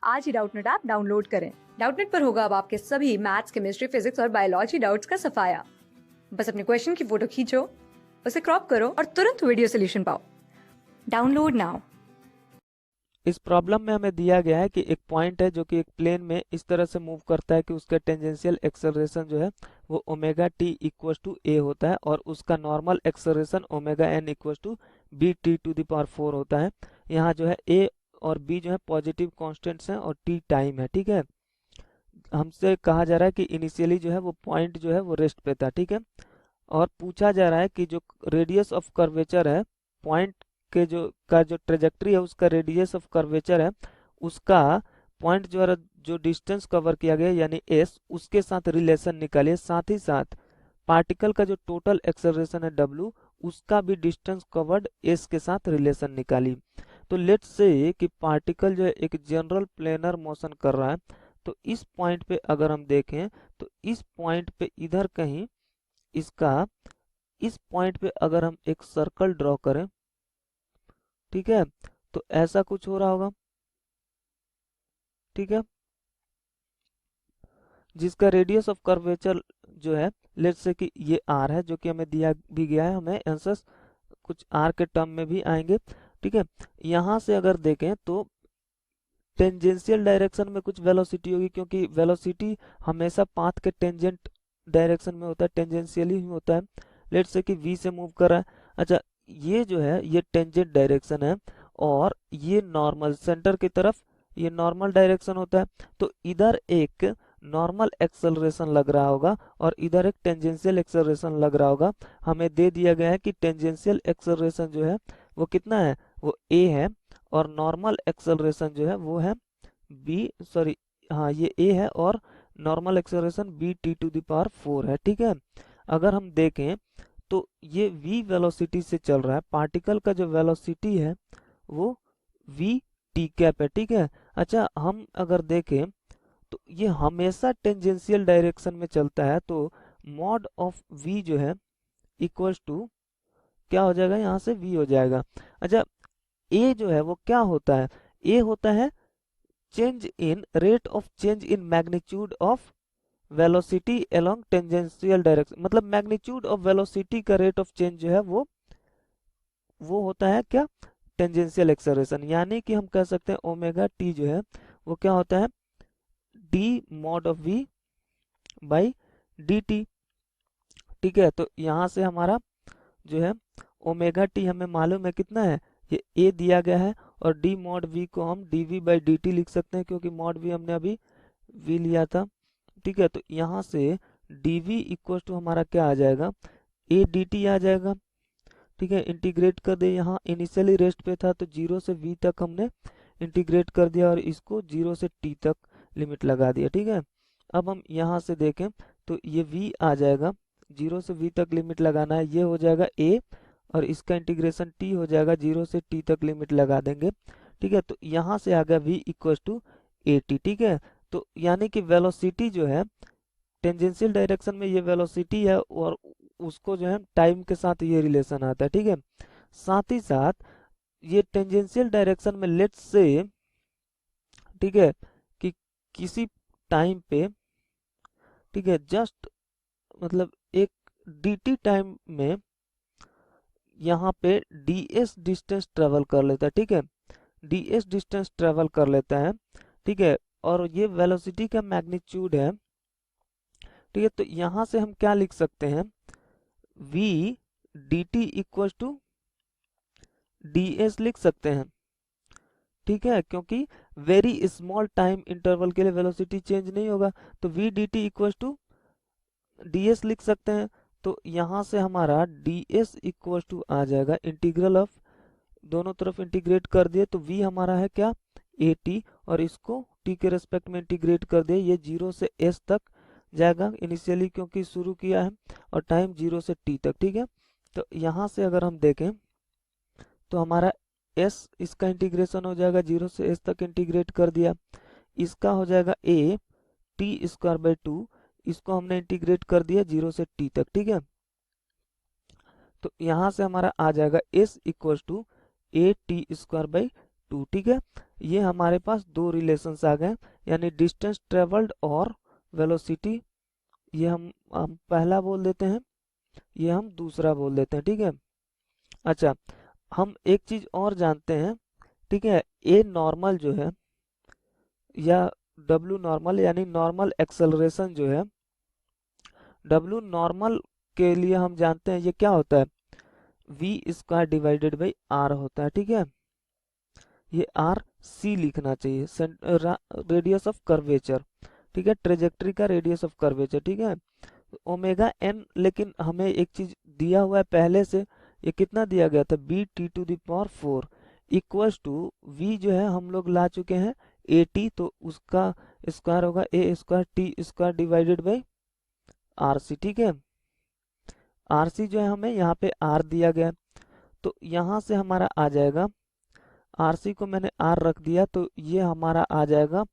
आज ही Doubtnut app download करें। Doubtnut पर होगा अब आपके सभी मैथ्स, केमिस्ट्री, फिजिक्स और बायोलॉजी डाउट्स का सफाया। बस अपने क्वेश्चन की फोटो खींचो, उसे क्रॉप करो और तुरंत वीडियो सोल्यूशन पाओ। Download now. इस प्रॉब्लम में हमें दिया गया है कि एक पॉइंट है जो कि एक प्लेन में इस तरह से मूव करता है कि उसका टेंजेंशियल एक्सेलरेशन जो है वो omega t equal to a होता है और उसका normal acceleration omega n equal to b t to the power 4 होता है। यहाँ जो है ए और बी जो है पॉजिटिव कांस्टेंट्स हैं और टी टाइम है। ठीक है, हमसे कहा जा रहा है कि इनिशियली जो है वो पॉइंट जो है वो रेस्ट पे था। ठीक है, और पूछा जा रहा है कि जो रेडियस ऑफ कर्वेचर है पॉइंट के जो ट्रेजेक्ट्री है उसका रेडियस ऑफ कर्वेचर है उसका पॉइंट जो डिस्टेंस कवर किया गया यानी एस उसके साथ रिलेशन निकालिए। साथ ही साथ पार्टिकल का जो टोटल एक्सेलरेशन है डब्ल्यू उसका भी डिस्टेंस कवर्ड एस के साथ रिलेशन निकालिए। तो लेट्स से कि पार्टिकल जो है एक जनरल प्लेनर मोशन कर रहा है, तो इस पॉइंट पे अगर हम देखें तो इस पॉइंट पे इधर कहीं इसका इस पॉइंट पे अगर हम एक सर्कल ड्रॉ करें, ठीक है, तो ऐसा कुछ हो रहा होगा। ठीक है, जिसका रेडियस ऑफ कर्वेचर जो है लेट्स से कि ये आर है जो कि हमें दिया भी गया है, हमें आंसर्स कुछ आर के टर्म में भी आएंगे। ठीक है, यहाँ से अगर देखें तो टेंजेंशियल डायरेक्शन में कुछ वेलोसिटी होगी क्योंकि वेलोसिटी हमेशा पाथ के टेंजेंट डायरेक्शन में होता है, टेंजेंशियली ही होता है। लेट्स से कि v से मूव कर रहा है। अच्छा, ये जो है ये टेंजेंट डायरेक्शन है और ये नॉर्मल सेंटर की तरफ ये नॉर्मल डायरेक्शन होता है। तो इधर एक नॉर्मल एक्सेलरेशन लग रहा होगा और इधर एक टेंजेंशियल एक्सेलरेशन लग रहा होगा। हमें दे दिया गया है कि टेंजेंशियल एक्सेलरेशन जो है वो कितना है, वो a है और नॉर्मल एक्सेलरेशन जो है वो है हाँ ये a है और normal acceleration b t to the power 4 है। ठीक है, अगर हम देखें तो ये v वेलोसिटी से चल रहा है, पार्टिकल का जो वेलोसिटी है वो v टी कैप है। ठीक है, अच्छा हम अगर देखें तो ये हमेशा टेंजेंशियल डायरेक्शन में चलता है, तो मॉड ऑफ v जो है इक्वल्स टू क्या हो जाएगा, यहाँ से v हो जाएगा। अच्छा, a जो है वो क्या होता है, a होता है change in rate of change in magnitude of velocity along tangential direction, मतलब मैग्नीट्यूड ऑफ वेलोसिटी का रेट ऑफ चेंज जो है वो होता है क्या, टेंजेंशियल एक्सेलरेशन। यानी कि हम कह सकते हैं ओमेगा टी जो है वो क्या होता है d mod of v by d t. ठीक है, तो यहाँ से हमारा जो है ओमेगा टी हमें मालूम है कितना है, ये ए दिया गया है और डी मॉड वी को हम d v by d t लिख सकते हैं क्योंकि मॉड वी हमने अभी वी लिया था। ठीक है, तो यहाँ से डी वी इक्वल टू हमारा क्या आ जाएगा, ए डी टी आ जाएगा। ठीक है, इंटीग्रेट कर दे, यहाँ इनिशियली रेस्ट पे था तो 0 से v तक हमने इंटीग्रेट कर दिया और इसको 0 से t तक लिमिट लगा दिया। ठीक है, अब हम यहाँ से देखें तो ये v आ जाएगा, 0 से v तक लिमिट लगाना है, ये हो जाएगा a और इसका इंटीग्रेशन t हो जाएगा, 0 से t तक लिमिट लगा देंगे। ठीक है, तो यहाँ से आ गया v equal to a t. ठीक है, तो यानी कि वेलोसिटी जो है टेंजेंशियल डायरेक्शन में ये वेलोसिटी है और उसको जो है टाइम के साथ ये रिलेशन आता है। ठीक है, साथ ही साथ ये टेंजेंशियल डायरेक्शन में लेट्स से, ठीक है, कि किसी टाइम पे, ठीक है, जस्ट मतलब एक dt टाइम में यहाँ पे ds डिस्टेंस ट्रेवल कर लेता है। ठीक है, ds डिस्टेंस ट्रेवल कर लेता है। ठीक है, और ये वेलोसिटी का मैग्नीट्यूड है। ठीक है, तो यहाँ से हम क्या लिख सकते हैं, v dt equal to ds लिख सकते हैं। ठीक है, क्योंकि वेरी स्मॉल टाइम इंटरवल के लिए वेलोसिटी चेंज नहीं होगा, तो v dt equal to ds लिख सकते हैं। तो यहाँ से हमारा ds इक्वल टू आ जाएगा इंटीग्रल ऑफ, दोनों तरफ इंटीग्रेट कर दिए तो v हमारा है क्या at और इसको t के रेस्पेक्ट में इंटीग्रेट कर दिए, ये 0 से s तक जाएगा इनिशियली क्योंकि शुरू किया है और टाइम 0 से t तक। ठीक है, तो यहाँ से अगर हम देखें तो हमारा s इसका इंटीग्रेशन हो जाएगा, 0 से s तक इंटीग्रेट कर दिया, इसका हो जाएगा a टी स्क्वायर बाई 2, इसको हमने इंटीग्रेट कर दिया 0 से t तक। ठीक है, तो यहाँ से हमारा आ जाएगा s equal to a t square by two. ठीक है, ये हमारे पास दो रिलेशंस आ गए, यानी डिस्टेंस ट्रेवल्ड और वेलोसिटी। ये हम पहला बोल देते हैं, ये हम दूसरा बोल देते हैं। ठीक है, अच्छा हम एक चीज और जानते हैं। ठीक है, ए नॉर्मल जो है या डब्ल्यू नॉर्मल यानी नॉर्मल एक्सेलरेशन जो है, डब्ल्यू नॉर्मल के लिए हम जानते हैं ये क्या होता है, v square divided by r होता है। ठीक है, ये आर सी लिखना चाहिए, रेडियस ऑफ कर्वेचर। ठीक है, ट्रेजेक्ट्री का रेडियस ऑफ कर्वेचर। ठीक है, ओमेगा एन, लेकिन हमें एक चीज दिया हुआ है पहले से, ये कितना दिया गया था, b t to the power 4 equals to v जो है हम लोग ला चुके हैं ए टी, तो उसका स्क्वायर होगा a square t square divided by r c. ठीक है, आर सी जो है हमें यहाँ पे आर दिया गया, तो यहाँ से हमारा आ जाएगा, आर सी को मैंने आर रख दिया, तो ये हमारा आ जाएगा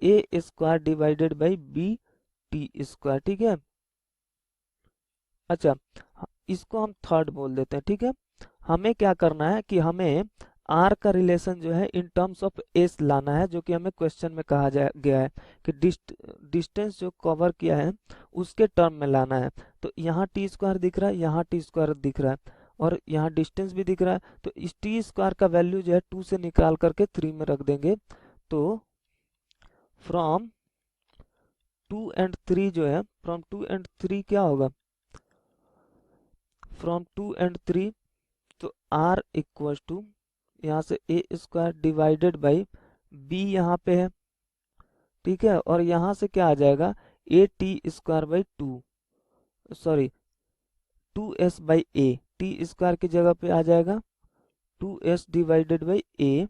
a square divided by b t square. ठीक है, अच्छा इसको हम थर्ड बोल देते हैं। ठीक है, हमें क्या करना है कि हमें आर का रिलेशन जो है इन टर्म्स ऑफ एस लाना है, जो कि हमें क्वेश्चन में कहा गया है कि डिस्टेंस जो कवर किया है उसके टर्म में लाना है। तो यहाँ टी स्क्वायर दिख रहा है, यहाँ टी स्क्वायर दिख रहा है, और यहाँ डिस्टेंस भी दिख रहा है, तो इस टी स्क्वायर का वैल्यू जो है 2 से निकाल करके 3 में रख देंगे। तो फ्रॉम 2 एंड 3 जो है, फ्रॉम 2 एंड 3 क्या होगा, फ्रॉम 2 एंड 3, तो आर इक्वल टू यहाँ से ए स्क्वायर डिवाइडेड बाई बी यहाँ पे है। ठीक है, और यहाँ से क्या आ जाएगा, ए t square by 2, sorry 2s by a, t square की जगह पे आ जाएगा 2s डिवाइडेड बाई ए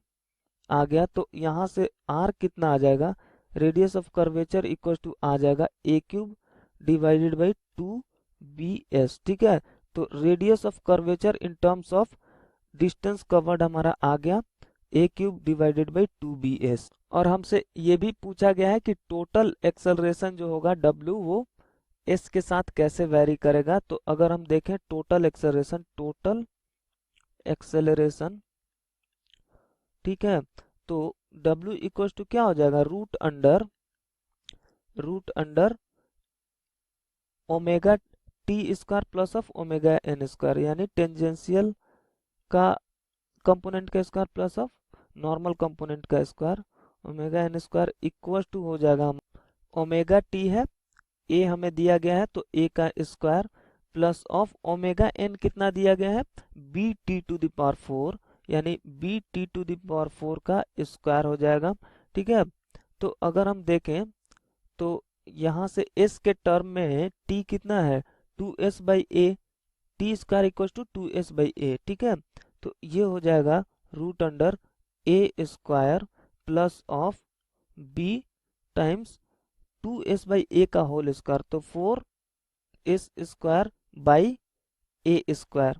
आ गया। तो यहाँ से r कितना आ जाएगा, radius of curvature equal to आ जाएगा a cube divided by 2bs। ठीक है, तो radius of curvature in terms of distance covered हमारा आ गया a cube divided by 2bs। और हमसे ये भी पूछा गया है कि टोटल एक्सेलरेशन जो होगा w वो s के साथ कैसे वेरी करेगा। तो अगर हम देखें टोटल एक्सेलरेशन, ठीक है, तो w इक्वल टू क्या हो जाएगा, root under omega t square plus of omega n square, यानी टेंजेंशियल का कंपोनेंट का square plus of normal component का square, omega n square equal to हो जाएगा, ओमेगा टी है, ए हमें दिया गया है तो ए का square plus of omega n कितना दिया गया है, b t to the power 4, यानी b t to the power 4 का स्क्वायर हो जाएगा। ठीक है, तो अगर हम देखें तो यहाँ से s के टर्म में t कितना है, 2s by a, t square equal to 2s by a. ठीक है, तो ये हो जाएगा root under a square plus of b times 2s by a का होल स्क्वायर, तो 4s square by A square.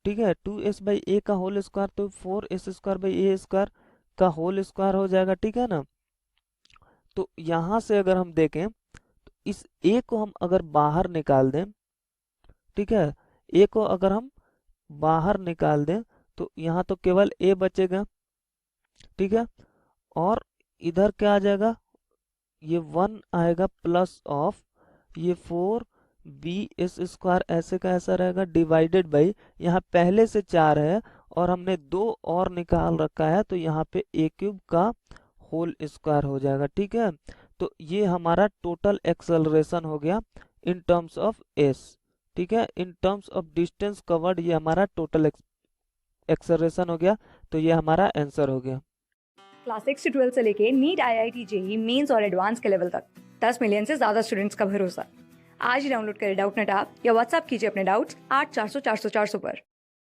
ठीक है, 2s बाई ए का होल स्क्वायर, तो 4s square by A square का होल स्क्वायर हो जाएगा। ठीक है ना, तो यहां से अगर हम देखें तो इस a को हम अगर बाहर निकाल दें, ठीक है, a को अगर हम बाहर निकाल दें तो यहाँ तो केवल a बचेगा। ठीक है, और इधर क्या आ जाएगा, ये 1 आएगा प्लस ऑफ ये 4b स्क्वायर ऐसे का ऐसा रहेगा डिवाइडेड बाई, यहाँ पहले से 4 है और हमने 2 और निकाल रखा है, तो यहाँ पे a क्यूब का होल स्क्वायर हो जाएगा। ठीक है, तो ये हमारा टोटल एक्सेलरेशन हो गया इन टर्म्स ऑफ s। ठीक है, इन टर्म्स ऑफ डिस्टेंस कवर्ड ये हमारा टोटल एक्सेलरेशन हो गया, तो ये हमारा आंसर हो गया। क्लास 6 से 12 से लेके नीट, IIT, जेईई मेंस और एडवांस के लेवल तक 10 मिलियन से ज्यादा स्टूडेंट्स का भरोसा। आज ही डाउनलोड करें डाउटनेट ऐप या व्हाट्सएप कीजिए अपने डाउट्स 8400 400 400 पर।